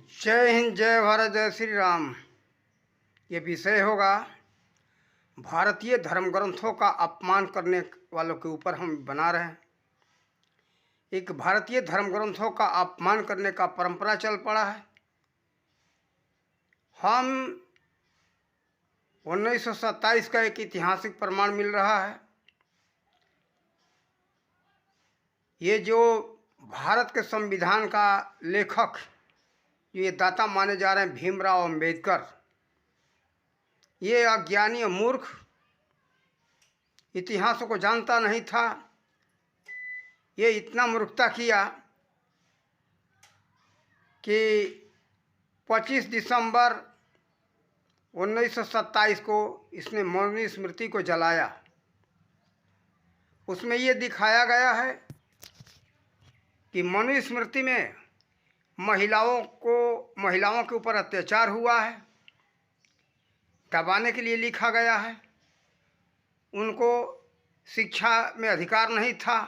जय हिंद, जय भारत, जय श्री राम। ये विषय होगा भारतीय धर्म ग्रंथों का अपमान करने वालों के ऊपर हम बना रहे हैं। एक भारतीय धर्म ग्रंथों का अपमान करने का परंपरा चल पड़ा है। हम 1927 का एक ऐतिहासिक प्रमाण मिल रहा है। ये जो भारत के संविधान का लेखक, ये दाता माने जा रहे हैं भीमराव अंबेडकर, ये अज्ञानी और मूर्ख इतिहास को जानता नहीं था। ये इतना मूर्खता किया कि 25 दिसंबर 1927 को इसने मनु स्मृति को जलाया। उसमें ये दिखाया गया है कि मनु स्मृति में महिलाओं के ऊपर अत्याचार हुआ है, दबाने के लिए लिखा गया है। उनको शिक्षा में अधिकार नहीं था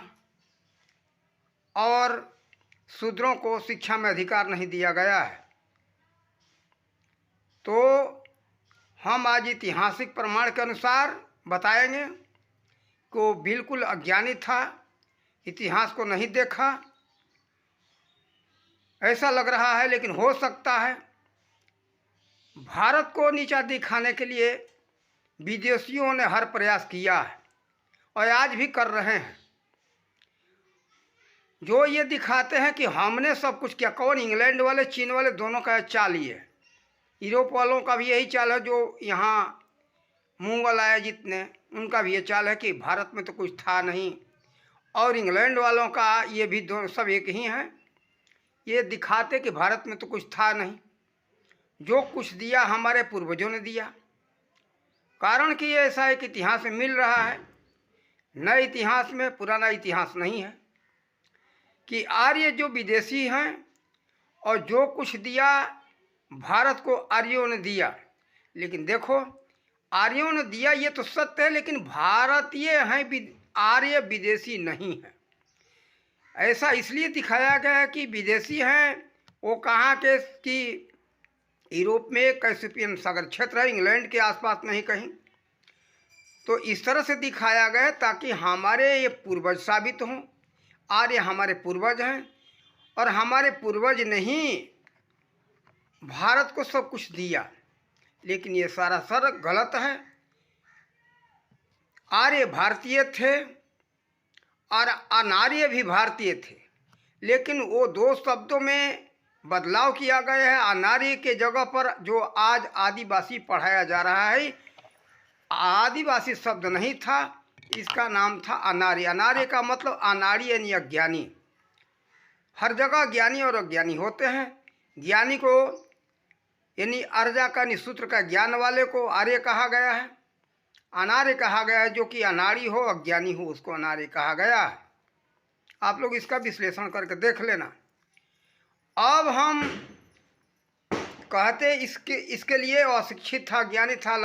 और शूद्रों को शिक्षा में अधिकार नहीं दिया गया है। तो हम आज ऐतिहासिक प्रमाण के अनुसार बताएंगे कि वो बिल्कुल अज्ञानी था, इतिहास को नहीं देखा। ऐसा लग रहा है, लेकिन हो सकता है भारत को नीचा दिखाने के लिए विदेशियों ने हर प्रयास किया है और आज भी कर रहे हैं। जो ये दिखाते हैं कि हमने सब कुछ किया। कौन? इंग्लैंड वाले, चीन वाले, दोनों का चाल ही है। यूरोप वालों का भी यही चाल है। जो यहाँ मुगल आए जितने, उनका भी ये चाल है कि भारत में तो कुछ था नहीं। और इंग्लैंड वालों का ये भी दोनों सब एक ही हैं। ये दिखाते कि भारत में तो कुछ था नहीं, जो कुछ दिया हमारे पूर्वजों ने दिया। कारण कि ये ऐसा एक इतिहास में मिल रहा है, नए इतिहास में, पुराना इतिहास नहीं है, कि आर्य जो विदेशी हैं और जो कुछ दिया भारत को आर्यों ने दिया। लेकिन देखो, आर्यों ने दिया ये तो सत्य है, लेकिन भारतीय हैं, आर्य विदेशी नहीं है। ऐसा इसलिए दिखाया गया कि विदेशी हैं। वो कहाँ के? कि यूरोप में कैस्पियन सागर क्षेत्र है, इंग्लैंड के आसपास नहीं कहीं। तो इस तरह से दिखाया गया ताकि हमारे ये पूर्वज साबित हों। आर्य हमारे पूर्वज हैं और हमारे पूर्वज ने ही भारत को सब कुछ दिया। लेकिन ये सरासर गलत है। आर्य भारतीय थे और अनार्य भी भारतीय थे, लेकिन वो दो शब्दों में बदलाव किया गया है। अनार्य के जगह पर जो आज आदिवासी पढ़ाया जा रहा है, आदिवासी शब्द नहीं था, इसका नाम था अनार्य। अनार्य का मतलब अनार्य यानी अज्ञानी। हर जगह ज्ञानी और अज्ञानी होते हैं। ज्ञानी को यानी अर्जा का निसूत्र का ज्ञान वाले को आर्य कहा गया है। अनार्य कहा गया है जो कि अनाड़ी हो, अज्ञानी हो, उसको अनार्य कहा गया है। आप लोग इसका विश्लेषण करके देख लेना। अब हम कहते इसके लिए अशिक्षित था, ज्ञानी था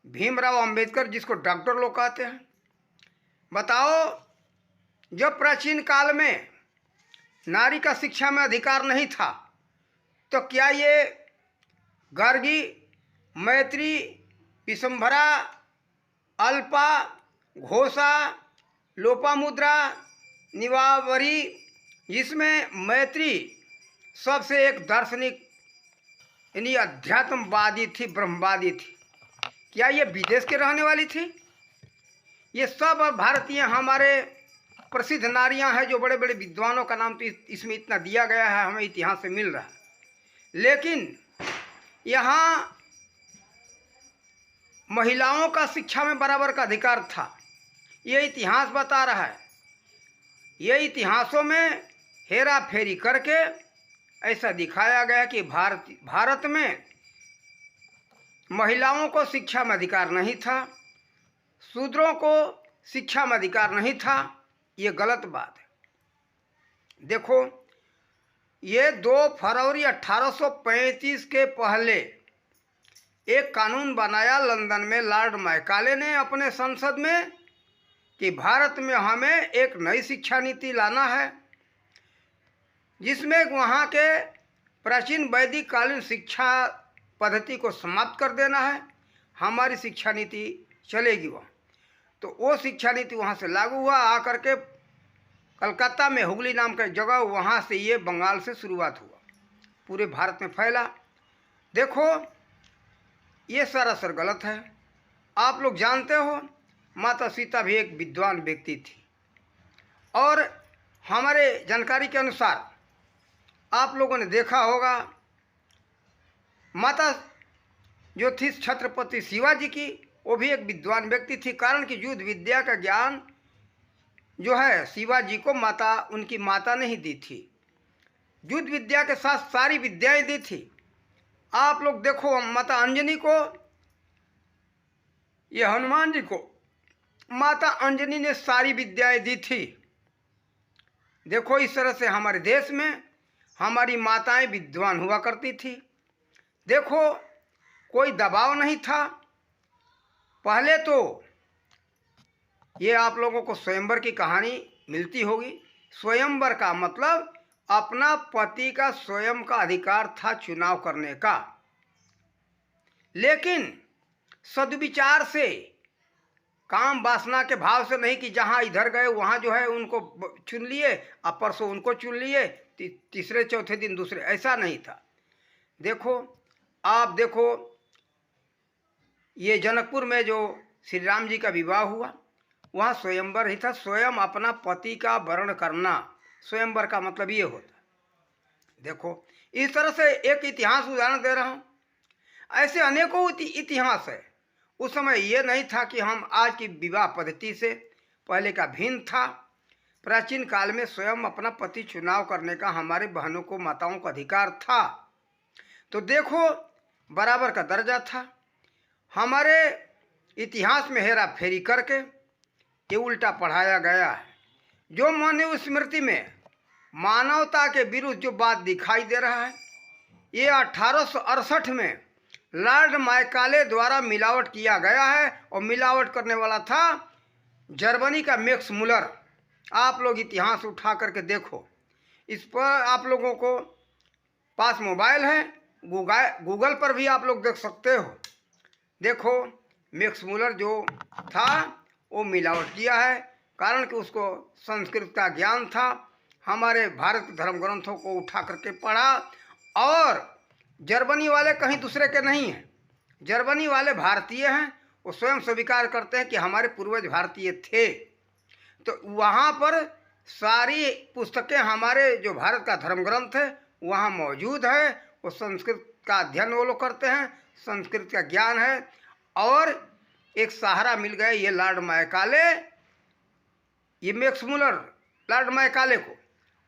भीमराव अंबेडकर, जिसको डॉक्टर लोग कहते हैं। बताओ, जब प्राचीन काल में नारी का शिक्षा में अधिकार नहीं था, तो क्या ये गार्गी, मैत्री, विशंभरा, अल्पा, घोषा, लोपामुद्रा, निवावरी, जिसमें मैत्री सबसे एक दार्शनिक यानी अध्यात्मवादी थी, ब्रह्मवादी थी, क्या ये विदेश के रहने वाली थी? ये सब भारतीय हमारे प्रसिद्ध नारियां हैं, जो बड़े बड़े विद्वानों का नाम तो इसमें इतना दिया गया है, हमें इतिहास से मिल रहा है। लेकिन यहाँ महिलाओं का शिक्षा में बराबर का अधिकार था, ये इतिहास बता रहा है। ये इतिहासों में हेरा फेरी करके ऐसा दिखाया गया कि भारत में महिलाओं को शिक्षा में अधिकार नहीं था, शूद्रों को शिक्षा में अधिकार नहीं था। ये गलत बात है। देखो, ये 2 फरवरी 1835 के पहले एक कानून बनाया लंदन में लॉर्ड मैकाले ने अपने संसद में कि भारत में हमें एक नई शिक्षा नीति लाना है, जिसमें वहाँ के प्राचीन वैदिक कालीन शिक्षा पद्धति को समाप्त कर देना है, हमारी शिक्षा नीति चलेगी वहाँ। तो वो शिक्षा नीति वहाँ से लागू हुआ, आकर के कलकत्ता में हुगली नाम का जगह, वहाँ से ये बंगाल से शुरुआत हुआ, पूरे भारत में फैला। देखो ये सरासर गलत है। आप लोग जानते हो माता सीता भी एक विद्वान व्यक्ति थी, और हमारे जानकारी के अनुसार आप लोगों ने देखा होगा माता जो थी छत्रपति शिवाजी की, वो भी एक विद्वान व्यक्ति थी। कारण कि युद्ध विद्या का ज्ञान जो है शिवाजी को माता, उनकी माता ने ही दी थी। युद्ध विद्या के साथ सारी विद्याएं दी थी। आप लोग देखो माता अंजनी को, ये हनुमान जी को माता अंजनी ने सारी विद्याएं दी थी। देखो इस तरह से हमारे देश में हमारी माताएं विद्वान हुआ करती थी। देखो कोई दबाव नहीं था। पहले तो ये आप लोगों को स्वयंवर की कहानी मिलती होगी। स्वयंवर का मतलब अपना पति का स्वयं का अधिकार था चुनाव करने का, लेकिन सद्विचार से, काम वासना के भाव से नहीं कि जहाँ इधर गए वहाँ जो है उनको चुन लिए, अब परसों उनको चुन लिए, तीसरे चौथे दिन दूसरे, ऐसा नहीं था। देखो आप देखो ये जनकपुर में जो श्री राम जी का विवाह हुआ, वहाँ स्वयंवर ही था। स्वयं अपना पति का वर्ण करना, स्वयंवर का मतलब ये होता। देखो इस तरह से एक इतिहास उदाहरण दे रहा हूँ। ऐसे अनेकों इतिहास है। उस समय ये नहीं था कि हम आज की विवाह पद्धति से, पहले का भिन्न था। प्राचीन काल में स्वयं अपना पति चुनाव करने का हमारे बहनों को, माताओं को अधिकार था। तो देखो बराबर का दर्जा था। हमारे इतिहास में हेरा फेरी करके ये उल्टा पढ़ाया गया है। जो मानव स्मृति में मानवता के विरुद्ध जो बात दिखाई दे रहा है, ये 1868 में लॉर्ड मैकाले द्वारा मिलावट किया गया है, और मिलावट करने वाला था जर्मनी का मैक्स मुलर। आप लोग इतिहास उठा करके देखो। इस पर आप लोगों को पास मोबाइल है, गूगल पर भी आप लोग देख सकते हो। देखो मैक्स मुलर जो था वो मिलावट किया है, कारण कि उसको संस्कृत का ज्ञान था। हमारे भारत धर्म ग्रंथों को उठा करके पढ़ा, और जर्मनी वाले कहीं दूसरे के नहीं हैं, जर्मनी वाले भारतीय हैं। वो स्वयं स्वीकार करते हैं कि हमारे पूर्वज भारतीय थे। तो वहाँ पर सारी पुस्तकें, हमारे जो भारत का धर्म ग्रंथ है वहाँ मौजूद है। वो संस्कृत का अध्ययन वो लोग करते हैं, संस्कृत का ज्ञान है। और एक सहारा मिल गया ये लॉर्ड मैकाले, ये मैक्स मुलर, लॉर्ड मैकाले को,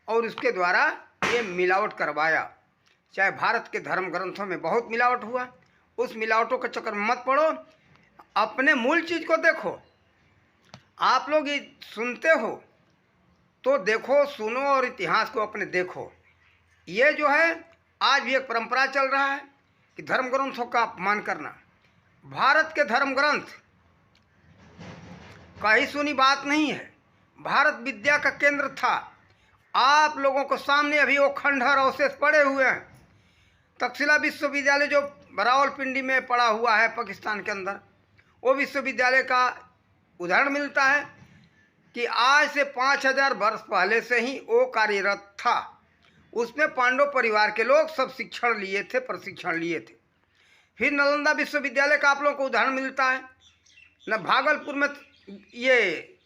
और उसके द्वारा ये मिलावट करवाया। चाहे भारत के धर्म ग्रंथों में बहुत मिलावट हुआ, उस मिलावटों के चक्कर में मत पड़ो, अपने मूल चीज़ को देखो। आप लोग ये सुनते हो तो देखो, सुनो, और इतिहास को अपने देखो। ये जो है आज भी एक परंपरा चल रहा है कि धर्म ग्रंथों का अपमान करना। भारत के धर्म ग्रंथ कहीं सुनी बात नहीं है। भारत विद्या का केंद्र था। आप लोगों को सामने अभी वो खंडहर अवशेष पड़े हुए हैं। तक्षशिला विश्वविद्यालय जो रावलपिंडी में पड़ा हुआ है पाकिस्तान के अंदर, वो विश्वविद्यालय का उदाहरण मिलता है कि आज से 5000 वर्ष पहले से ही वो कार्यरत था। उसमें पांडव परिवार के लोग सब शिक्षण लिए थे, प्रशिक्षण लिए थे। फिर नालंदा विश्वविद्यालय का आप लोगों को उदाहरण मिलता है न, भागलपुर में ये,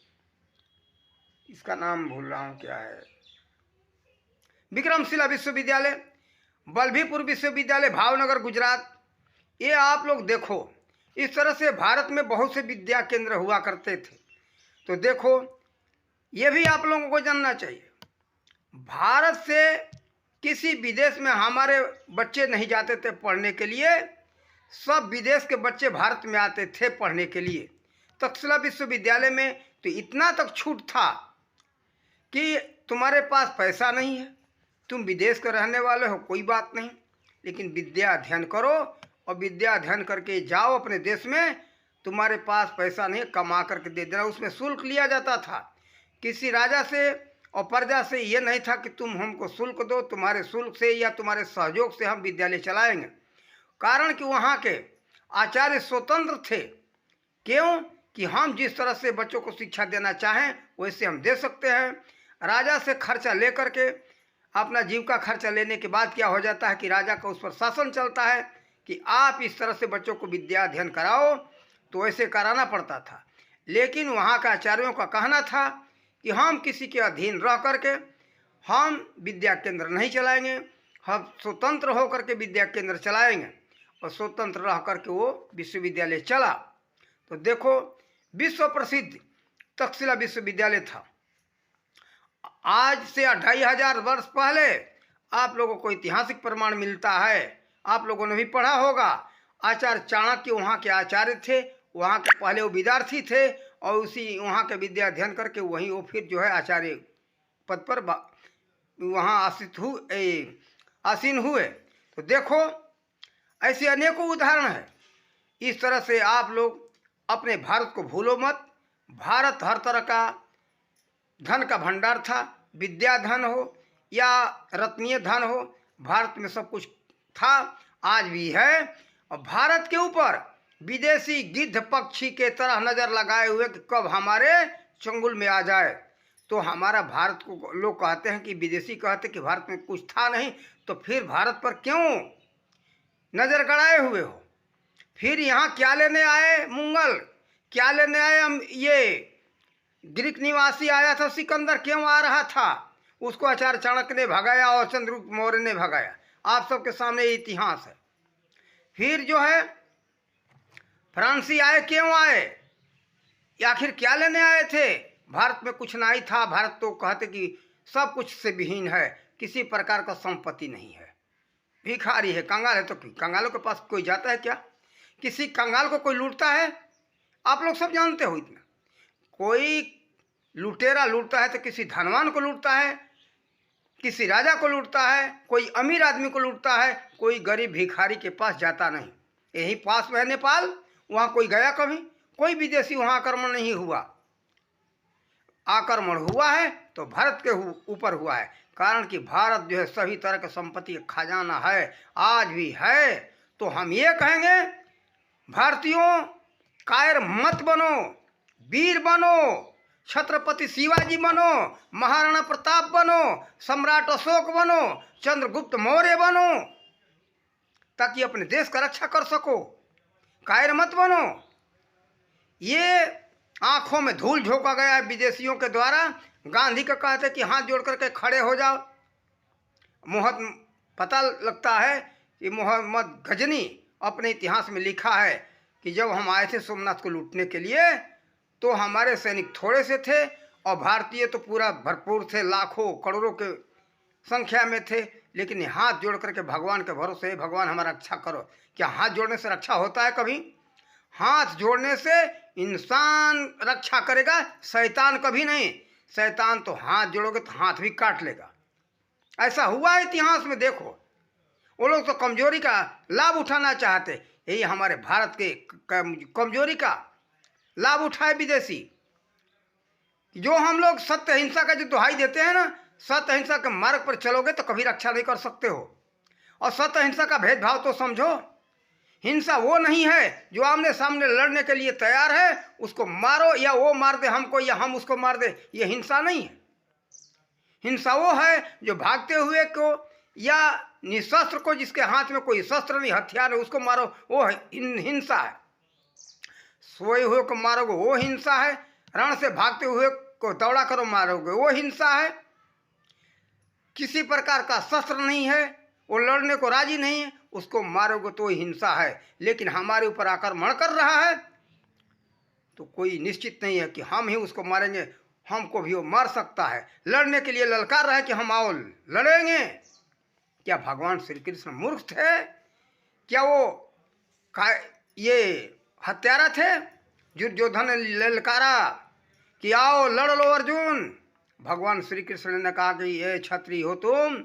इसका नाम भूल रहा हूँ क्या है, विक्रमशिला विश्वविद्यालय, बल्लभीपुर विश्वविद्यालय भावनगर गुजरात। ये आप लोग देखो, इस तरह से भारत में बहुत से विद्या केंद्र हुआ करते थे। तो देखो ये भी आप लोगों को जानना चाहिए, भारत से किसी विदेश में हमारे बच्चे नहीं जाते थे पढ़ने के लिए, सब विदेश के बच्चे भारत में आते थे पढ़ने के लिए। तक्षशिला विश्वविद्यालय में तो इतना तक छूट था कि तुम्हारे पास पैसा नहीं है, तुम विदेश के रहने वाले हो, कोई बात नहीं, लेकिन विद्या अध्ययन करो, और विद्या अध्ययन करके जाओ अपने देश में। तुम्हारे पास पैसा नहीं, कमा करके दे देना। उसमें शुल्क लिया जाता था किसी राजा से, और प्रजा से ये नहीं था कि तुम हमको शुल्क दो, तुम्हारे शुल्क से या तुम्हारे सहयोग से हम विद्यालय चलाएंगे। कारण कि वहाँ के आचार्य स्वतंत्र थे। क्यों? कि हम जिस तरह से बच्चों को शिक्षा देना चाहें वैसे हम दे सकते हैं। राजा से खर्चा लेकर के अपना जीविका खर्चा लेने के बाद क्या हो जाता है कि राजा का उस पर शासन चलता है कि आप इस तरह से बच्चों को विद्या अध्ययन कराओ, तो ऐसे कराना पड़ता था। लेकिन वहाँ का आचार्यों का कहना था कि हम किसी के अधीन रह करके हम विद्या केंद्र नहीं चलाएंगे, हम स्वतंत्र होकर के विद्या केंद्र चलाएंगे। और स्वतंत्र रह करके वो विश्वविद्यालय चला। तो देखो, विश्व प्रसिद्ध तक्षशिला विश्वविद्यालय था। आज से 2500 वर्ष पहले आप लोगों को ऐतिहासिक प्रमाण मिलता है, आप लोगों ने भी पढ़ा होगा। आचार्य चाणक्य वहाँ के आचार्य थे, वहाँ के पहले वो विद्यार्थी थे और उसी वहाँ के विद्या अध्ययन करके वहीं वो फिर जो है आचार्य पद पर वहाँ आसीन हुए। तो देखो, ऐसे अनेकों उदाहरण है। इस तरह से आप लोग अपने भारत को भूलो मत। भारत हर तरह का धन का भंडार था, विद्या धन हो या रत्नीय धन हो, भारत में सब कुछ था, आज भी है। और भारत के ऊपर विदेशी गिद्ध पक्षी के तरह नज़र लगाए हुए कि कब हमारे चंगुल में आ जाए। तो हमारा भारत को लोग कहते हैं कि विदेशी कहते कि भारत में कुछ था नहीं, तो फिर भारत पर क्यों नज़र गड़ाए हुए हो? फिर यहाँ क्या लेने आए मुंगल? क्या लेने आए? हम ये ग्रीक निवासी आया था सिकंदर, क्यों आ रहा था? उसको आचार्य चाणक्य ने भगाया और चंद्रगुप्त मौर्य ने भगाया। आप सबके सामने इतिहास है। फिर जो है फ्रांसी आए, क्यों आए? आखिर क्या लेने आए थे? भारत में कुछ नहीं था। भारत तो कहते कि सब कुछ से विहीन है, किसी प्रकार का संपत्ति नहीं है, भिखारी है, कंगाल है। तो कंगालों के पास कोई जाता है क्या? किसी कंगाल को कोई लूटता है? आप लोग सब जानते हो इतना। कोई लुटेरा लूटता है तो किसी धनवान को लूटता है, किसी राजा को लूटता है, कोई अमीर आदमी को लूटता है, कोई गरीब भिखारी के पास जाता नहीं। यही पास में है नेपाल, वहाँ कोई गया कभी? कोई विदेशी वहाँ आक्रमण नहीं हुआ। आक्रमण हुआ है तो भारत के ऊपर हुआ है। कारण कि भारत जो है सभी तरह के संपत्ति का खजाना है, आज भी है। तो हम ये कहेंगे, भारतीयों कायर मत बनो, वीर बनो, छत्रपति शिवाजी बनो, महाराणा प्रताप बनो, सम्राट अशोक बनो, चंद्रगुप्त मौर्य बनो, ताकि अपने देश का रक्षा कर सको। कायर मत बनो। ये आंखों में धूल झोंका गया है विदेशियों के द्वारा। गांधी का कहते कि हाथ जोड़ करके खड़े हो जाओ। पता लगता है कि मोहम्मद गजनी अपने इतिहास में लिखा है कि जब हम आए थे सोमनाथ को लूटने के लिए तो हमारे सैनिक थोड़े से थे और भारतीय तो पूरा भरपूर थे, लाखों करोड़ों के संख्या में थे। लेकिन हाथ जोड़ करके भगवान के भरोसे, भगवान हमारा रक्षा करो। क्या हाथ जोड़ने से रक्षा होता है कभी? हाथ जोड़ने से इंसान रक्षा करेगा, शैतान कभी नहीं। शैतान तो हाथ जोड़ोगे तो हाथ भी काट लेगा। ऐसा हुआ इतिहास में। देखो, वो लोग तो कमजोरी का लाभ उठाना चाहते। यही हमारे भारत के कमजोरी का लाभ उठाए विदेशी। जो हम लोग सत्य अहिंसा का जो दुहाई देते हैं ना, सत्य अहिंसा के मार्ग पर चलोगे तो कभी रक्षा नहीं कर सकते हो। और सत्य अहिंसा का भेदभाव तो समझो। हिंसा वो नहीं है जो आमने सामने लड़ने के लिए तैयार है, उसको मारो या वो मार दे हमको या हम उसको मार दे, ये हिंसा नहीं है। हिंसा वो है जो भागते हुए को या निशस्त्र को, जिसके हाथ में कोई शस्त्र नहीं, हथियार है, उसको मारो, वो हिंसा है। सोए हुए को मारोगे वो हिंसा है। रण से भागते हुए को दौड़ा करो मारोगे वो हिंसा है। किसी प्रकार का शस्त्र नहीं है, वो लड़ने को राजी नहीं है, उसको मारोगे तो हिंसा है। लेकिन हमारे ऊपर आक्रमण कर रहा है तो कोई निश्चित नहीं है कि हम ही उसको मारेंगे, हमको भी वो मार सकता है। लड़ने के लिए ललकार रहा है कि हम आओ लड़ेंगे। क्या भगवान श्री कृष्ण मूर्ख थे? क्या वो ये हत्यारा थे? दुर्योधन ने ललकारा कि आओ लड़ लो अर्जुन। भगवान श्री कृष्ण ने कहा कि ये क्षत्रिय हो तुम,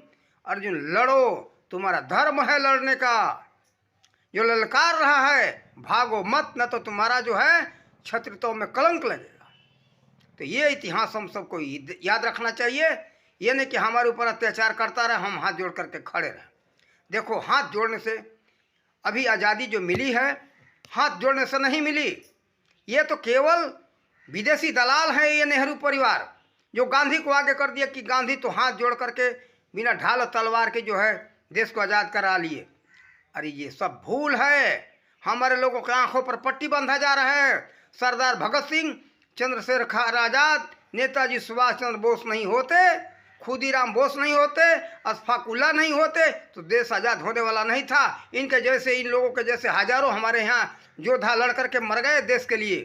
अर्जुन लड़ो, तुम्हारा धर्म है लड़ने का। जो ललकार रहा है भागो मत, न तो तुम्हारा जो है क्षत्रियों में कलंक लगेगा। तो ये इतिहास हम सबको याद रखना चाहिए। ये नहीं कि हमारे ऊपर अत्याचार करता रहे, हम हाथ जोड़ करके खड़े रहें। देखो, हाथ जोड़ने से अभी आज़ादी जो मिली है, हाथ जोड़ने से नहीं मिली। ये तो केवल विदेशी दलाल हैं, ये नेहरू परिवार, जो गांधी को आगे कर दिया कि गांधी तो हाथ जोड़ करके बिना ढाल और तलवार के जो है देश को आज़ाद करा लिए। अरे ये सब भूल है। हमारे लोगों के आंखों पर पट्टी बंधा जा रहा है। सरदार भगत सिंह, चंद्रशेखर आजाद, नेताजी सुभाष चंद्र बोस नहीं होते, खुदीराम बोस नहीं होते, अशफाक उल्लाह नहीं होते तो देश आज़ाद होने वाला नहीं था। इनके जैसे, इन लोगों के जैसे हजारों हमारे यहाँ योद्धा लड़ करके मर गए देश के लिए,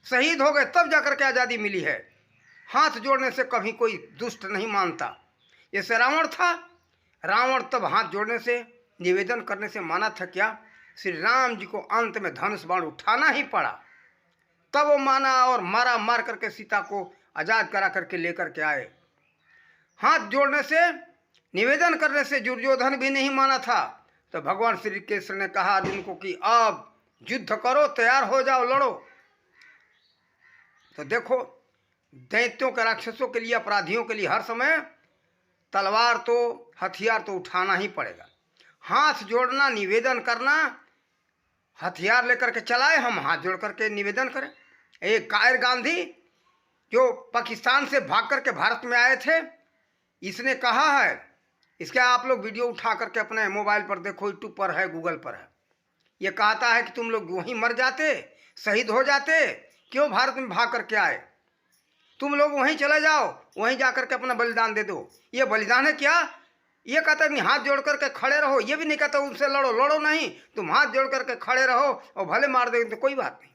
शहीद हो गए, तब जाकर के आज़ादी मिली है। हाथ जोड़ने से कभी कोई दुष्ट नहीं मानता। जैसे रावण था, रावण तब हाथ जोड़ने से, निवेदन करने से माना था क्या? श्री राम जी को अंत में धनुष बाण उठाना ही पड़ा, तब वो माना और मार करके सीता को आज़ाद करा करके लेकर के आए। हाथ जोड़ने से, निवेदन करने से दुर्योधन भी नहीं माना था। तो भगवान श्री कृष्ण ने कहा अर्जुन को कि अब युद्ध करो, तैयार हो जाओ, लड़ो। तो देखो, दैत्यों के, राक्षसों के लिए, अपराधियों के लिए हर समय तलवार तो, हथियार तो उठाना ही पड़ेगा। हाथ जोड़ना, निवेदन करना, हथियार लेकर के चलाए, हम हाथ जोड़ करके निवेदन करें। एक कायर गांधी जो पाकिस्तान से भाग करके भारत में आए थे, इसने कहा है, इसके आप लोग वीडियो उठा करके अपने मोबाइल पर देखो, यूट्यूब पर है, गूगल पर है। ये कहता है कि तुम लोग वहीं मर जाते, शहीद हो जाते, क्यों भारत में भाग करके आए? तुम लोग वहीं चले जाओ, वहीं जा करके अपना बलिदान दे दो। ये बलिदान है क्या? ये कहता है हाथ जोड़ करके खड़े रहो। ये भी नहीं कहता उनसे लड़ो, लड़ो नहीं, तुम हाथ जोड़ करके खड़े रहो और भले मार देंगे तो कोई बात नहीं।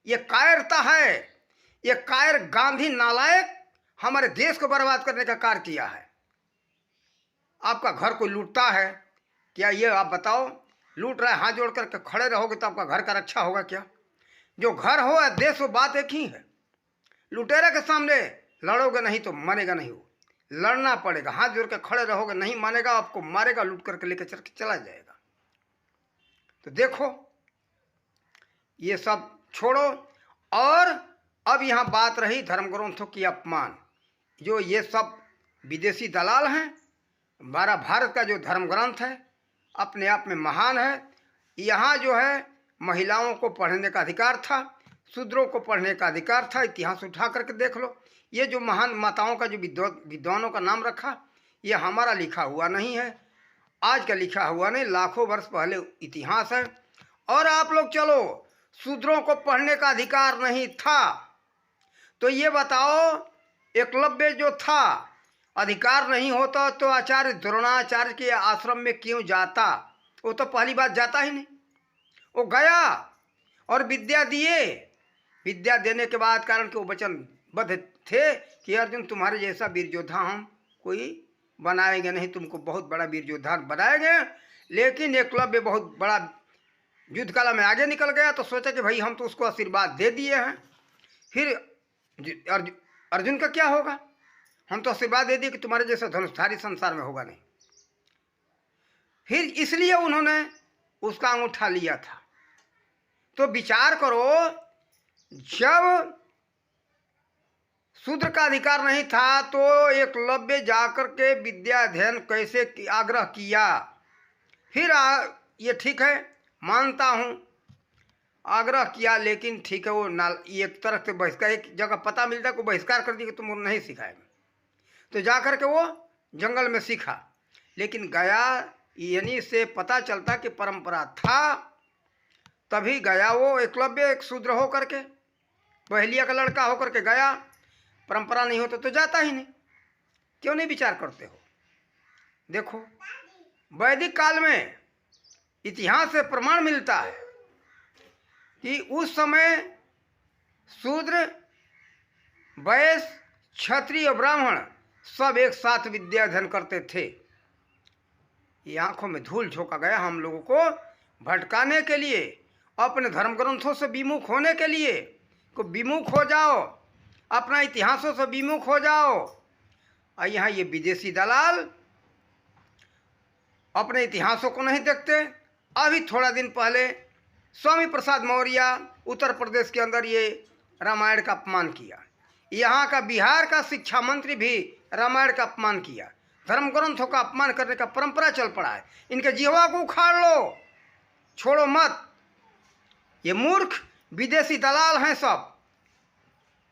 ये कायरता है। ये कायर गांधी नालायक हमारे देश को बर्बाद करने का कार्य किया है। आपका घर कोई लूटता है क्या? ये आप बताओ, लूट रहा है, हाथ जोड़ करके खड़े रहोगे तो आपका घर का रक्षा होगा क्या? जो घर हो या देश हो, बात एक ही है। लुटेरे के सामने लड़ोगे नहीं तो मानेगा नहीं। हो लड़ना पड़ेगा, हाथ जोड़ के खड़े रहोगे, नहीं मानेगा, आपको मारेगा, लूट करके लेकर चल के चला जाएगा। तो देखो, ये सब छोड़ो। और अब यहाँ बात रही धर्म ग्रंथों की अपमान। जो ये सब विदेशी दलाल हैं, हमारा भारत का जो धर्म ग्रंथ है अपने आप में महान है। यहाँ जो है महिलाओं को पढ़ने का अधिकार था, शूद्रों को पढ़ने का अधिकार था। इतिहास उठा करके देख लो। ये जो महान माताओं का जो विद्वानों का नाम रखा, ये हमारा लिखा हुआ नहीं है, आज का लिखा हुआ नहीं, लाखों वर्ष पहले इतिहास है। और आप लोग चलो, शूद्रों को पढ़ने का अधिकार नहीं था, तो ये बताओ एकलव्य जो था, अधिकार नहीं होता तो आचार्य द्रोणाचार्य के आश्रम में क्यों जाता? वो तो पहली बात जाता ही नहीं। वो गया और विद्या दिए। विद्या देने के बाद कारण कि वो वचनबद्ध थे कि अर्जुन तुम्हारे जैसा वीर योद्धा हम कोई बनाएंगे नहीं, तुमको बहुत बड़ा वीर योद्धा बनाएंगे। लेकिन एकलव्य बहुत बड़ा युद्ध कला में आगे निकल गया, तो सोचा कि भाई हम तो उसको आशीर्वाद दे दिए हैं, फिर अर्जुन का क्या होगा? हम तो आशीर्वाद दे दिए कि तुम्हारे जैसा धनुषधारी संसार में होगा नहीं। फिर इसलिए उन्होंने उसका अंगूठा लिया था। तो विचार करो, जब शूद्र का अधिकार नहीं था तो एकलव्य जाकर के विद्या अध्ययन कैसे आग्रह किया? फिर ये ठीक है, मानता हूँ आग्रह किया, लेकिन ठीक है, वो एक तरह से बहिष्कार, एक जगह पता मिलता है को बहिष्कार कर दिया कि तुम नहीं सिखाएंगे। तो जाकर के वो जंगल में सीखा। लेकिन गया, यानी से पता चलता कि परंपरा था, तभी गया वो एकलव्य, एक शूद्र हो करके, बहलिया का लड़का हो करके गया। परंपरा नहीं होता तो जाता ही नहीं। क्यों नहीं विचार करते हो? देखो, वैदिक काल में इतिहास से प्रमाण मिलता है कि उस समय शूद्र, वैश्य, क्षत्रिय और ब्राह्मण सब एक साथ विद्या अध्ययन करते थे। ये आंखों में धूल झोंका गया हम लोगों को भटकाने के लिए, अपने धर्म ग्रंथों से विमुख होने के लिए। को विमुख हो जाओ, अपना इतिहासों से विमुख हो जाओ। और यहाँ ये विदेशी दलाल अपने इतिहासों को नहीं देखते। अभी थोड़ा दिन पहले स्वामी प्रसाद मौर्य उत्तर प्रदेश के अंदर ये रामायण का अपमान किया। यहाँ का बिहार का शिक्षा मंत्री भी रामायण का अपमान किया। धर्म ग्रंथों का अपमान करने का परंपरा चल पड़ा है। इनके जीवा को उखाड़ लो, छोड़ो मत। ये मूर्ख विदेशी दलाल हैं सब।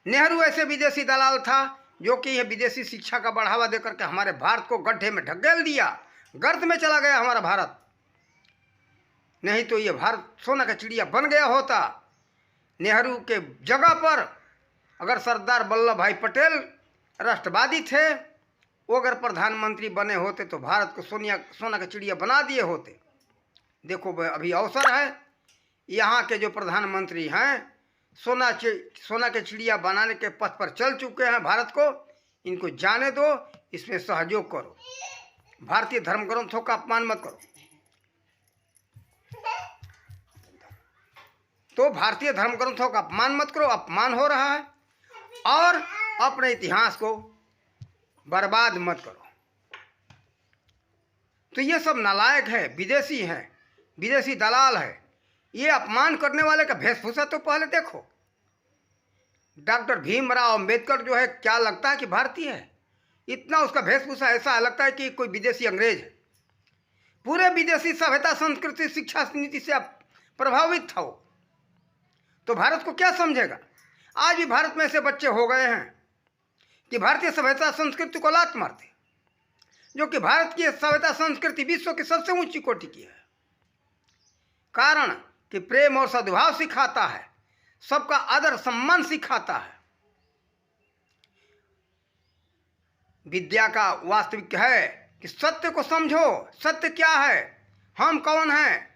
नेहरू ऐसे विदेशी दलाल था जो कि यह विदेशी शिक्षा का बढ़ावा देकर के हमारे भारत को गड्ढे में ढकेल दिया, गर्त में चला गया हमारा भारत। नहीं तो ये भारत सोना का चिड़िया बन गया होता। नेहरू के जगह पर अगर सरदार वल्लभ भाई पटेल राष्ट्रवादी थे, वो अगर प्रधानमंत्री बने होते तो भारत को सोना का चिड़िया बना दिए होते। देखो अभी अवसर है, यहाँ के जो प्रधानमंत्री हैं सोना के चिड़िया बनाने के पथ पर चल चुके हैं भारत को। इनको जाने दो, इसमें सहयोग करो। भारतीय धर्म ग्रंथों का अपमान मत करो। तो भारतीय धर्म ग्रंथों का अपमान मत करो, अपमान हो रहा है। और अपने इतिहास को बर्बाद मत करो। तो ये सब नालायक है, विदेशी हैं, विदेशी दलाल है। ये अपमान करने वाले का वेशभूषा तो पहले देखो। डॉक्टर भीमराव अंबेडकर जो है, क्या लगता है कि भारतीय है? इतना उसका वेशभूषा ऐसा लगता है कि कोई विदेशी अंग्रेज है। पूरे विदेशी सभ्यता, संस्कृति, शिक्षा नीति से प्रभावित था वो। तो भारत को क्या समझेगा? आज भी भारत में ऐसे बच्चे हो गए हैं कि भारतीय सभ्यता संस्कृति को लात मारते, जो कि भारत की सभ्यता संस्कृति विश्व की सबसे ऊंची कोटि की है। कारण कि प्रेम और सद्भाव सिखाता है, सबका आदर सम्मान सिखाता है। विद्या का वास्तविक है कि सत्य को समझो। सत्य क्या है, हम कौन हैं,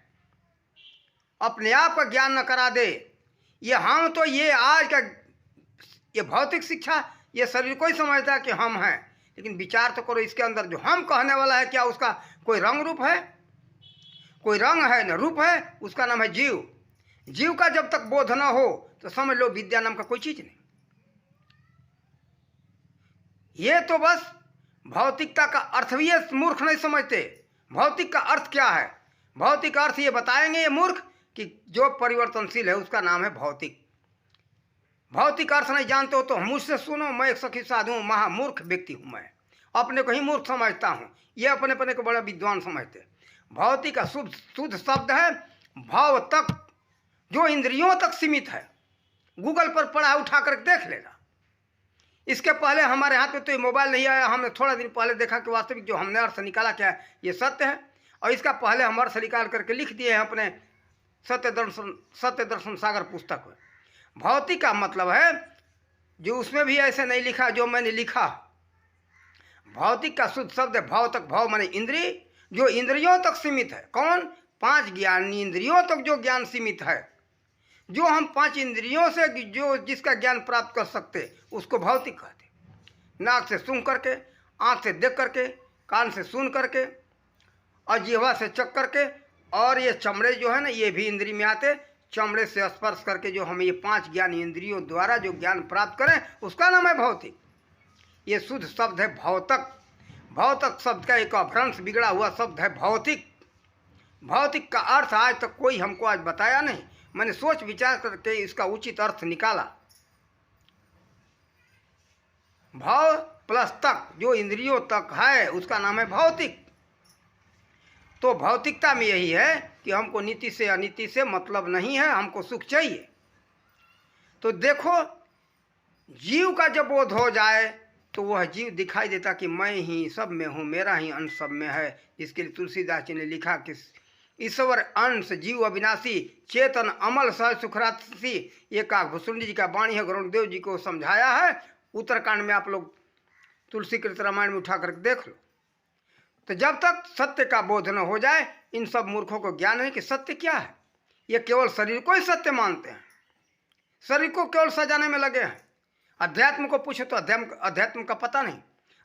अपने आप का ज्ञान न करा दे। ये हम तो ये आज का ये भौतिक शिक्षा, ये शरीर को ही समझता है कि हम हैं, लेकिन विचार तो करो इसके अंदर जो हम कहने वाला है, क्या उसका कोई रंग रूप है? कोई रंग है न रूप है। उसका नाम है जीव। जीव का जब तक बोध न हो तो समझ लो विद्या नाम का कोई चीज नहीं। ये तो बस भौतिकता का अर्थ भी ये मूर्ख नहीं समझते। भौतिक का अर्थ क्या है? भौतिक अर्थ ये बताएंगे ये मूर्ख कि जो परिवर्तनशील है उसका नाम है भौतिक। भौतिक अर्थ नहीं जानते हो तो मुझसे सुनो, मैं एक सखी साधु हूँ, महामूर्ख व्यक्ति हूँ। मैं अपने को ही मूर्ख समझता हूँ, ये अपने को बड़ा विद्वान समझते। भौतिक का शुद्ध शब्द है भाव तक, जो इंद्रियों तक सीमित है। गूगल पर पढ़ा उठा कर देख लेना। इसके पहले हमारे हाथ में तो ये मोबाइल नहीं आया। हमने थोड़ा दिन पहले देखा कि वास्तविक जो हमने अर्थ निकाला क्या है, ये सत्य है। और इसका पहले हम अर्थ निकाल करके लिख दिए हैं अपने सत्य दर्शन सागर पुस्तक में। भौतिक का मतलब है जो उसमें भी ऐसे नहीं लिखा जो मैंने लिखा। भौतिक का शुद्ध शब्द है भाव तक। भाव माने इंद्रिय, जो इंद्रियों तक सीमित है। कौन? 5 ज्ञान इंद्रियों तक जो ज्ञान सीमित है, जो हम 5 इंद्रियों से जो जिसका ज्ञान प्राप्त कर सकते, उसको भौतिक कहते। नाक से सूंघ करके, आँख से देख करके, कान से सुन करके और जिह्वा से चख करके, और ये चमड़े जो है ना, ये भी इंद्रिय में आते। चमड़े से स्पर्श करके जो हम ये 5 ज्ञान इंद्रियों द्वारा जो ज्ञान प्राप्त करें, उसका नाम है भौतिक। ये शुद्ध शब्द है भौतक। भौतक शब्द का एक अपभ्रंश बिगड़ा हुआ शब्द है भौतिक। भौतिक का अर्थ आज तक कोई हमको आज बताया नहीं। मैंने सोच विचार करके इसका उचित अर्थ निकाला। भाव प्लस तक, जो इंद्रियों तक है, उसका नाम है भौतिक। तो भौतिकता में यही है कि हमको नीति से अनीति से मतलब नहीं है, हमको सुख चाहिए। तो देखो, जीव का जब बोध हो जाए तो वह जीव दिखाई देता कि मैं ही सब में हूँ, मेरा ही अंश सब में है। जिसके लिए तुलसीदास जी ने लिखा कि ईश्वर अंश जीव अविनाशी, चेतन अमल सह सुखराशि। ये काकभूषुंडी जी का वाणी है, गरुड़देव जी को समझाया है उत्तरकांड में। आप लोग तुलसीकृत रामायण में उठा करके देख लो। तो जब तक सत्य का बोध न हो जाए, इन सब मूर्खों को ज्ञान नहीं कि सत्य क्या है। ये केवल शरीर को ही सत्य मानते हैं, शरीर को केवल सजाने में लगे हैं। अध्यात्म को पूछो तो अध्यात्म का पता नहीं।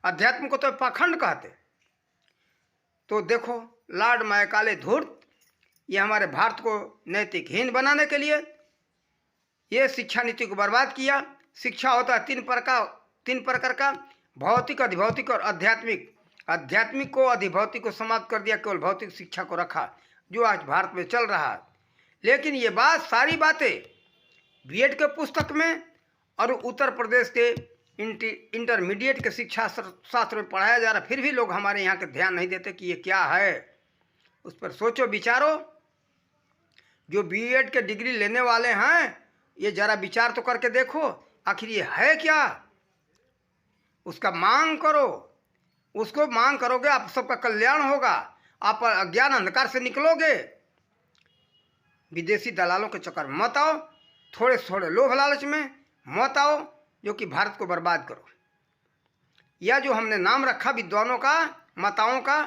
अध्यात्म को तो पाखंड कहते। तो देखो, लॉर्ड मैकाले धूर्त, ये हमारे भारत को नैतिकहीन बनाने के लिए ये शिक्षा नीति को बर्बाद किया। शिक्षा होता है तीन प्रकार का, भौतिक, अधिभौतिक और आध्यात्मिक। आध्यात्मिक को, अधिभौतिक को समाप्त कर दिया, केवल भौतिक शिक्षा को रखा, जो आज भारत में चल रहा है। लेकिन ये बात, सारी बातें बीएड के पुस्तक में और उत्तर प्रदेश के इंटरमीडिएट के शिक्षा शास्त्र में पढ़ाया जा रहा, फिर भी लोग हमारे यहाँ के ध्यान नहीं देते कि ये क्या है। उस पर सोचो विचारो। जो बीएड के डिग्री लेने वाले हैं, ये जरा विचार तो करके देखो, आखिर ये है क्या। उसका मांग करो, उसको मांग करोगे आप सबका कल्याण होगा, आप अज्ञान अंधकार से निकलोगे। विदेशी दलालों के चक्कर में मत आओ, थोड़े थोड़े लोभ लालच में मत आओ, जो कि भारत को बर्बाद करो। यह जो हमने नाम रखा विद्वानों का, माताओं का,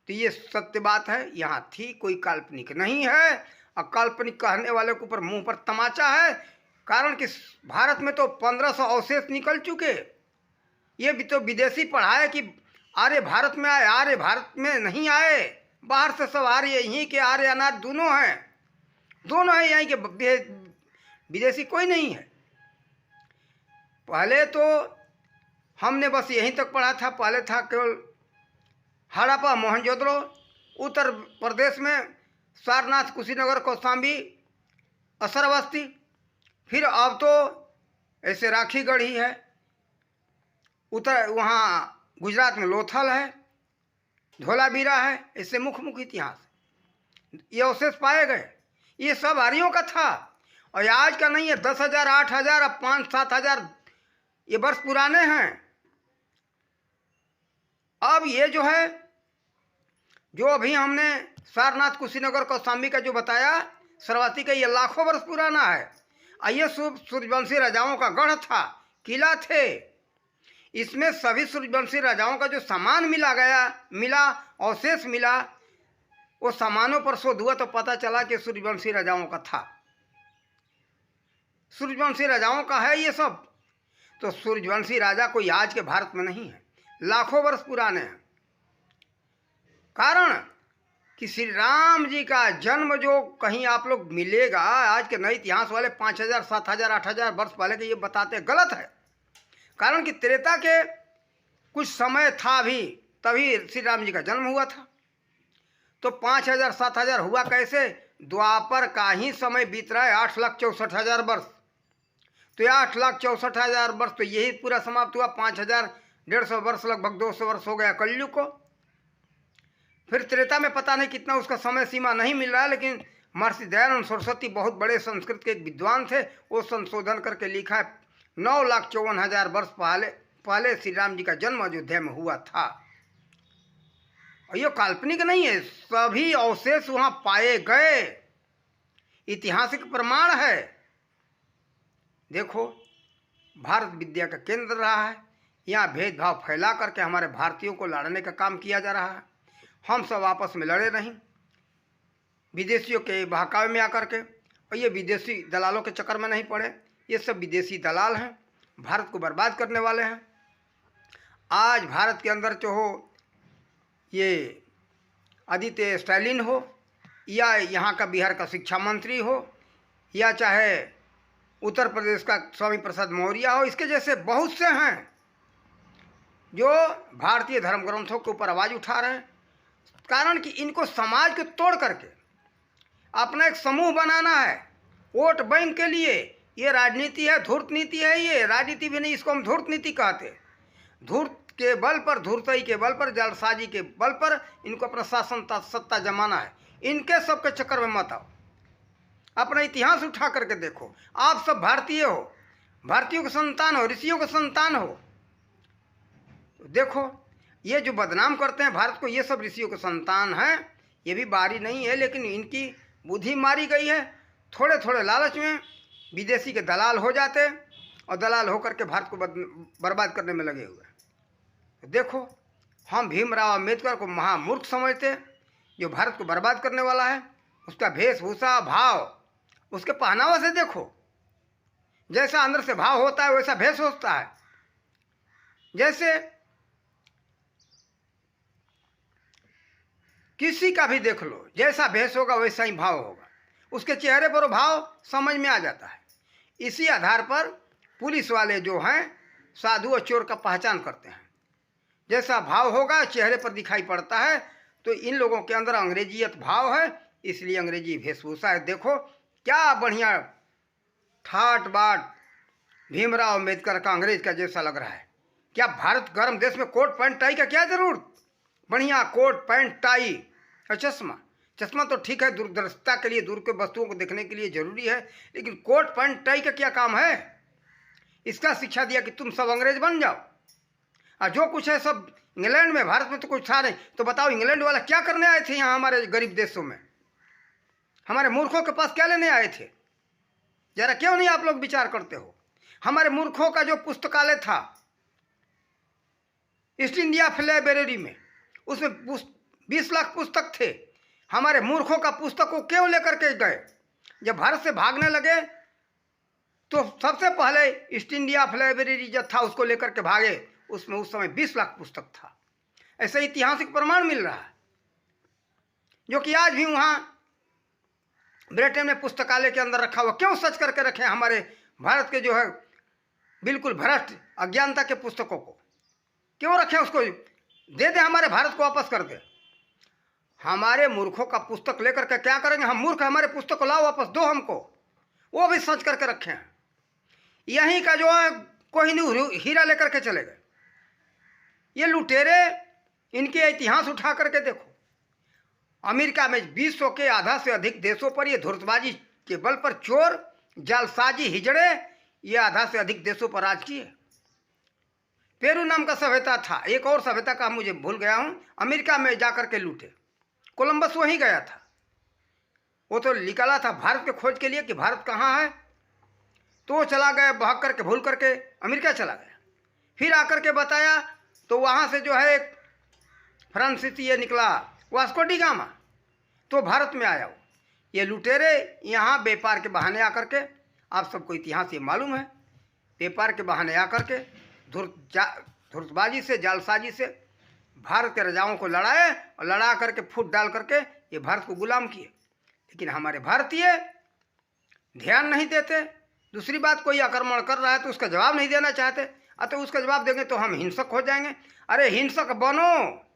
तो ये सत्य बात है, यहाँ थी, कोई काल्पनिक नहीं है। और काल्पनिक कहने वाले के ऊपर मुंह पर तमाचा है, कारण कि भारत में तो 1500 अवशेष निकल चुके। ये भी तो विदेशी पढ़ाए कि आर्य भारत में आए, आर्य भारत में नहीं आए, बाहर से सब आर्य, यहीं के आर्य अनार्य दोनों हैं, दोनों हैं, यहीं के विदेशी कोई नहीं है। पहले तो हमने बस यहीं तक पढ़ा था, पहले था केवल हड़प्पा मोहनजोदड़ो, उत्तर प्रदेश में सारनाथ, कुशीनगर, कौशाम्बी, असरबस्ती, फिर अब तो ऐसे राखीगढ़ ही है, वहाँ गुजरात में लोथल है, धोलावीरा है, ऐसे मुख्य मुख्य इतिहास ये अवशेष पाए गए। ये सब आर्यों का था, और आज का नहीं है। 10,000, 8,000, अब 5-7,000 ये वर्ष पुराने हैं। अब ये जो है, जो अभी हमने सारनाथ, कुशीनगर, कौशाम्बी का जो बताया, सरवाती का, ये लाखों वर्ष पुराना है। और ये सूर्यवंशी राजाओं का गढ़ था, किला थे। इसमें सभी सूर्यवंशी राजाओं का जो सामान मिला, अवशेष मिला, वो सामानों पर शोध हुआ तो पता चला कि सूर्यवंशी राजाओं का था, सूर्यवंशी राजाओं का है ये सब। तो सूर्यवंशी राजा कोई आज के भारत में नहीं है, लाखों वर्ष पुराने हैं। कारण कि श्री राम जी का जन्म जो कहीं आप लोग मिलेगा, आज के नए इतिहास वाले 5,000, 7,000, 8,000 वर्ष पहले के ये बताते, गलत है। कारण कि त्रेता के कुछ समय था भी, तभी श्री राम जी का जन्म हुआ था। तो 5,000, 7,000 हुआ कैसे? द्वापर का ही समय बीत रहा है, 8,64,000 वर्ष। तो 8,64,000 वर्ष तो यही पूरा समाप्त हुआ। 5,150 वर्ष, लगभग 200 वर्ष हो गया कलयुग को। फिर त्रेता में पता नहीं कितना, उसका समय सीमा नहीं मिल रहा है, लेकिन महर्षि दयानंद सरस्वती बहुत बड़े संस्कृत के एक विद्वान थे, वो संशोधन करके लिखा है 9,54,000 वर्ष पहले श्री राम जी का जन्म अयोध्या में हुआ था। और ये काल्पनिक नहीं है, सभी अवशेष वहां पाए गए, ऐतिहासिक प्रमाण है। देखो, भारत विद्या का केंद्र रहा है, यहाँ भेदभाव फैला करके हमारे भारतीयों को लड़ने का काम किया जा रहा है। हम सब आपस में लड़े नहीं, विदेशियों के बहकावे में आकर के। और ये विदेशी दलालों के चक्कर में नहीं पड़े, ये सब विदेशी दलाल हैं, भारत को बर्बाद करने वाले हैं। आज भारत के अंदर जो हो, ये आदित्य स्टालिन हो, या यहाँ का बिहार का शिक्षा मंत्री हो, या चाहे उत्तर प्रदेश का स्वामी प्रसाद मौर्य हो, इसके जैसे बहुत से हैं जो भारतीय धर्म ग्रंथों के ऊपर आवाज़ उठा रहे हैं। कारण कि इनको समाज को तोड़ करके अपना एक समूह बनाना है वोट बैंक के लिए। ये राजनीति है, धूर्त नीति है। ये राजनीति भी नहीं, इसको हम धूर्त नीति कहते हैं। धूर्त के बल पर, धूर्तई के बल पर, जालसाजी के बल पर इनको अपना शासन सत्ता जमाना है। इनके सबके चक्कर में मत आओ, अपना इतिहास उठा करके देखो। आप सब भारतीय हो, भारतीयों के संतान हो, ऋषियों के संतान हो। तो देखो, ये जो बदनाम करते हैं भारत को, ये सब ऋषियों के संतान हैं। ये भी बारी नहीं है, लेकिन इनकी बुद्धि मारी गई है। थोड़े थोड़े लालच में विदेशी के दलाल हो जाते, और दलाल होकर के भारत को बर्बाद करने में लगे हुए। तो देखो, हम भीमराव अम्बेडकर को महामूर्ख समझते, जो भारत को बर्बाद करने वाला है। उसका वेशभूषा, भाव, उसके पहनावा से देखो, जैसा अंदर से भाव होता है वैसा भेष होता है। जैसे किसी का भी देख लो, जैसा भेष होगा वैसा ही भाव होगा, उसके चेहरे पर वो भाव समझ में आ जाता है। इसी आधार पर पुलिस वाले जो हैं साधु और चोर का पहचान करते हैं। जैसा भाव होगा चेहरे पर दिखाई पड़ता है। तो इन लोगों के अंदर अंग्रेजियत भाव है, इसलिए अंग्रेजी वेशभूषा है। देखो क्या बढ़िया ठाट बाट भीमराव अम्बेडकर का अंग्रेज का जैसा लग रहा है। क्या भारत गर्म देश में कोट पैंट टाई का क्या जरूरत? बढ़िया कोट पैंट टाई और चश्मा। चश्मा तो ठीक है, दूरदर्शिता के लिए, दूर के वस्तुओं को देखने के लिए जरूरी है, लेकिन कोट पैंट टाई का क्या काम है? इसका शिक्षा दिया कि तुम सब अंग्रेज बन जाओ, और जो कुछ है सब इंग्लैंड में, भारत में तो कुछ था नहीं। तो बताओ इंग्लैंड वाला क्या करने आए थे यहाँ हमारे गरीब देशों में? हमारे मूर्खों के पास क्या लेने आए थे? जरा क्यों नहीं आप लोग विचार करते हो? हमारे मूर्खों का जो पुस्तकालय था ईस्ट इंडिया लाइब्रेरी में, उसमें 20 लाख पुस्तक थे। हमारे मूर्खों का पुस्तक को क्यों लेकर के गए? जब भारत से भागने लगे तो सबसे पहले ईस्ट इंडिया लाइब्रेरी जो था उसको लेकर के भागे। उसमें उस समय 20 लाख पुस्तक था। ऐसे ऐतिहासिक प्रमाण मिल रहा है, जो कि आज भी वहाँ ब्रिटेन में पुस्तकालय के अंदर रखा हुआ। क्यों सच करके रखे हमारे भारत के जो है बिल्कुल भ्रष्ट अज्ञानता के पुस्तकों को? क्यों रखे? उसको दे दे, हमारे भारत को वापस कर दे। हमारे मूर्खों का पुस्तक लेकर के क्या करेंगे? हम मूर्ख, हमारे पुस्तक को लाओ वापस दो हमको। वो भी सच करके रखे हैं। यहीं का जो है कोहिनूर हीरा लेकर के चले गए। ये लुटेरे, इनके इतिहास उठा करके देखो। अमेरिका में विश्व के आधा से अधिक देशों पर ये धूर्तबाजी के बल पर चोर, जालसाजी, हिजड़े, ये आधा से अधिक देशों पर राज किए। पेरू नाम का सभ्यता था, एक और सभ्यता का मुझे भूल गया हूं, अमेरिका में जाकर के लूटे। कोलंबस वहीं गया था। वो तो निकला था भारत के खोज के लिए कि भारत कहाँ है, तो वो चला गया, भाग करके भूल करके अमेरिका चला गया। फिर आकर के बताया तो वहाँ से जो है एक फ्रांसीसी ये निकला, वास्को डी गामा, तो भारत में आया। ये लुटेरे यहाँ व्यापार के बहाने आकर के, आप सबको इतिहास ये मालूम है, व्यापार के बहाने आकर के धूर्तबाजी से, जालसाजी से भारत के राजाओं को लड़ाए और लड़ा करके फूट डाल करके ये भारत को गुलाम किए। लेकिन हमारे भारतीय ध्यान नहीं देते। दूसरी बात, कोई आक्रमण कर रहा है तो उसका जवाब नहीं देना चाहते। अतः उसका जवाब देंगे तो हम हिंसक हो जाएंगे। अरे हिंसक बनो,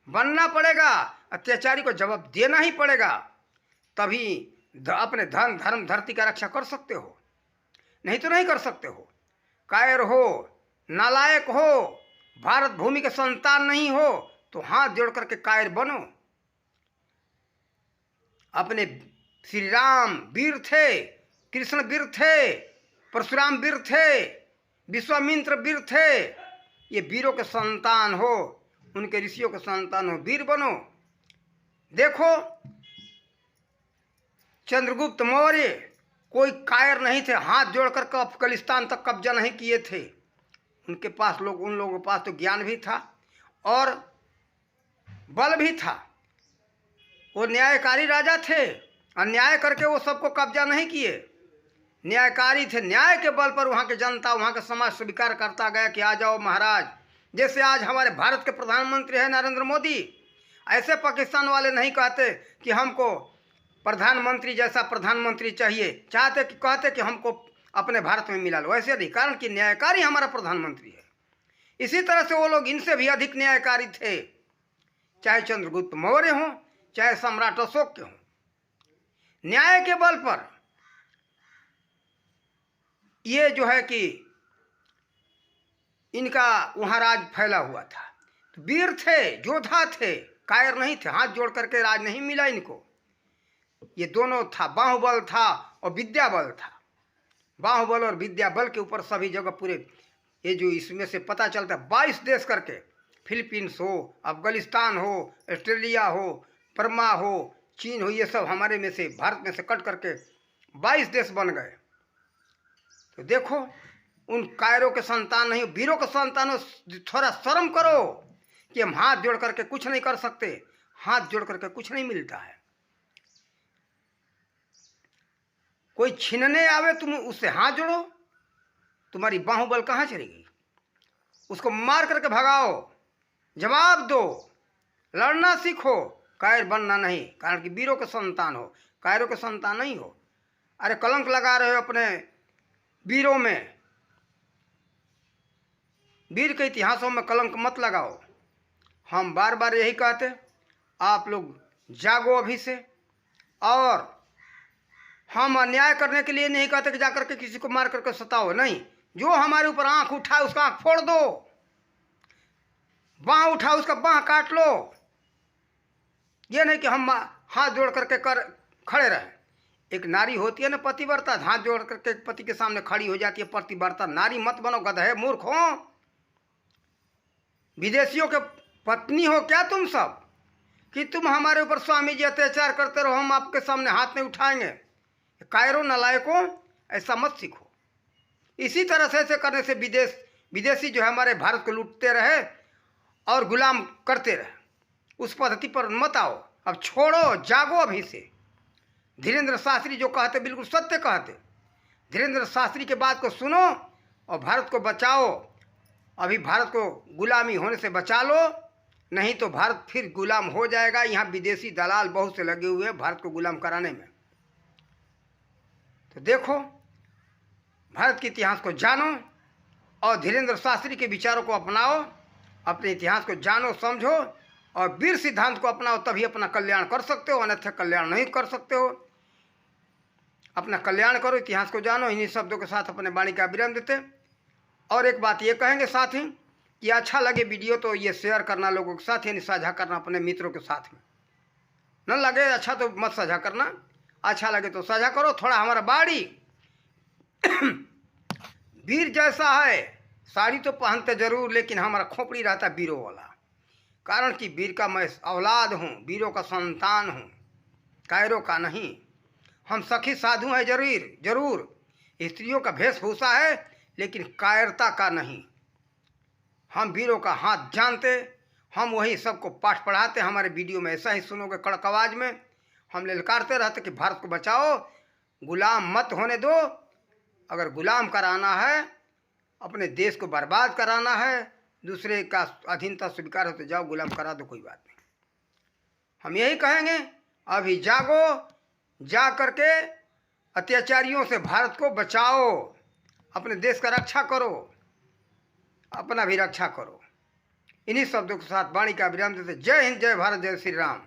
बनना पड़ेगा, अत्याचारी को जवाब देना ही पड़ेगा, तभी अपने धन धर्म धरती का रक्षा कर सकते हो, नहीं तो नहीं कर सकते हो। कायर हो, नालायक हो, भारत भूमि के संतान नहीं हो तो हाथ जोड़ करके कायर बनो। अपने श्री राम वीर थे, कृष्ण वीर थे, परशुराम वीर थे, विश्वामित्र वीर थे। ये वीरों के संतान हो, उनके ऋषियों के संतान हो, वीर बनो। देखो चंद्रगुप्त मौर्य कोई कायर नहीं थे, हाथ जोड़कर अफगानिस्तान तक कब्जा नहीं किए थे। उनके पास उन लोगों के पास तो ज्ञान भी था और बल भी था। वो न्यायकारी राजा थे, अन्याय करके वो सबको कब्जा नहीं किए, न्यायकारी थे। न्याय के बल पर वहाँ के जनता, वहाँ के समाज स्वीकार करता गया कि आ जाओ महाराज। जैसे आज हमारे भारत के प्रधानमंत्री हैं नरेंद्र मोदी, ऐसे पाकिस्तान वाले नहीं कहते कि हमको प्रधानमंत्री जैसा प्रधानमंत्री चाहिए, चाहते कि कहते कि हमको अपने भारत में मिला लो। ऐसे नहीं, कारण कि न्यायकारी हमारा प्रधानमंत्री है। इसी तरह से वो लोग इनसे भी अधिक न्यायकारी थे, चाहे चंद्रगुप्त मौर्य हों, चाहे सम्राट अशोक के हों। न्याय के बल पर ये जो है कि इनका वहाँ राज फैला हुआ था। तो वीर थे, योद्धा थे, कायर नहीं थे, हाथ जोड़ करके राज नहीं मिला इनको। ये दोनों था, बाहुबल था और विद्या बल था। बाहुबल और विद्या बल के ऊपर सभी जगह पूरे ये जो इसमें से पता चलता है 22 देश करके, फिलीपींस हो, अफगानिस्तान हो, ऑस्ट्रेलिया हो, बर्मा हो, चीन हो, ये सब हमारे में से, भारत में से कट करके 22 देश बन गए। तो देखो उन कायरों के संतान नहीं, वीरों के संतान हो। थोड़ा शर्म करो कि हम हाथ जोड़ करके कुछ नहीं कर सकते, हाथ जोड़ करके कुछ नहीं मिलता है। कोई छीनने आवे तुम उससे हाथ जोड़ो, तुम्हारी बाहुबल कहाँ चली गई? उसको मार करके भगाओ, जवाब दो, लड़ना सीखो, कायर बनना नहीं, कारण कि वीरों के संतान हो, कायरों के संतान नहीं हो। अरे कलंक लगा रहे हो अपने वीरों में, वीर के इतिहासों में कलंक मत लगाओ। हम बार बार यही कहते, आप लोग जागो अभी से। और हम अन्याय करने के लिए नहीं कहते कि जाकर के किसी को मार करके सताओ, नहीं, जो हमारे ऊपर आंख उठाए उसका आंख फोड़ दो, बाँह उठाओ उसका बाँह काट लो। ये नहीं कि हम हाथ जोड़ करके खड़े रहें। एक नारी होती है ना पतिव्रता, हाथ जोड़ करके पति के सामने खड़ी हो जाती है पतिव्रता। नारी मत बनो गधे, मूर्ख हो। विदेशियों के पत्नी हो क्या तुम सब कि तुम हमारे ऊपर स्वामी जी अत्याचार करते रहो, हम आपके सामने हाथ नहीं उठाएंगे। कायरो नलायको, ऐसा मत सीखो। इसी तरह से ऐसे करने से विदेशी जो है हमारे भारत को लूटते रहे और गुलाम करते रहे। उस पद्धति पर मत आओ, अब छोड़ो, जागो अभी से। धीरेन्द्र शास्त्री जो कहते बिल्कुल सत्य कहते। धीरेन्द्र शास्त्री के बात को सुनो और भारत को बचाओ। अभी भारत को गुलामी होने से बचा लो, नहीं तो भारत फिर गुलाम हो जाएगा। यहाँ विदेशी दलाल बहुत से लगे हुए हैं भारत को गुलाम कराने में। तो देखो, भारत के इतिहास को जानो और धीरेन्द्र शास्त्री के विचारों को अपनाओ। अपने इतिहास को जानो, समझो और वीर सिद्धांत को अपनाओ, तभी अपना कल्याण कर सकते हो, अन्यथा कल्याण नहीं कर सकते हो। अपना कल्याण करो, इतिहास को जानो। इन्हीं शब्दों के साथ अपने वाणी का विराम देते। और एक बात ये कहेंगे साथ ही कि अच्छा लगे वीडियो तो ये शेयर करना लोगों के साथ, यानी साझा करना अपने मित्रों के साथ में। न लगे अच्छा तो मत साझा करना, अच्छा लगे तो साझा करो। थोड़ा हमारा बाड़ी वीर जैसा है, साड़ी तो पहनते जरूर, लेकिन हमारा खोपड़ी रहता वीरों वाला। कारण कि वीर का मैं औलाद हूँ, वीरों का संतान हूँ, कायरों का नहीं। हम सखी साधु हैं जरूर, स्त्रियों का वेशभूषा है, लेकिन कायरता का नहीं। हम वीरों का हाथ जानते, हम वही सबको पाठ पढ़ाते। हमारे वीडियो में ऐसा ही सुनोगे कड़क आवाज में। हम ललकारते रहते कि भारत को बचाओ, गुलाम मत होने दो। अगर गुलाम कराना है, अपने देश को बर्बाद कराना है, दूसरे का अधीनता स्वीकार हो तो जाओ गुलाम करा दो, कोई बात नहीं। हम यही कहेंगे, अभी जागो, जा करके अत्याचारियों से भारत को बचाओ, अपने देश का रक्षा करो, अपना भी रक्षा करो। इन्हीं शब्दों के साथ वाणी का विराम देते। जय हिंद, जय भारत, जय श्री राम।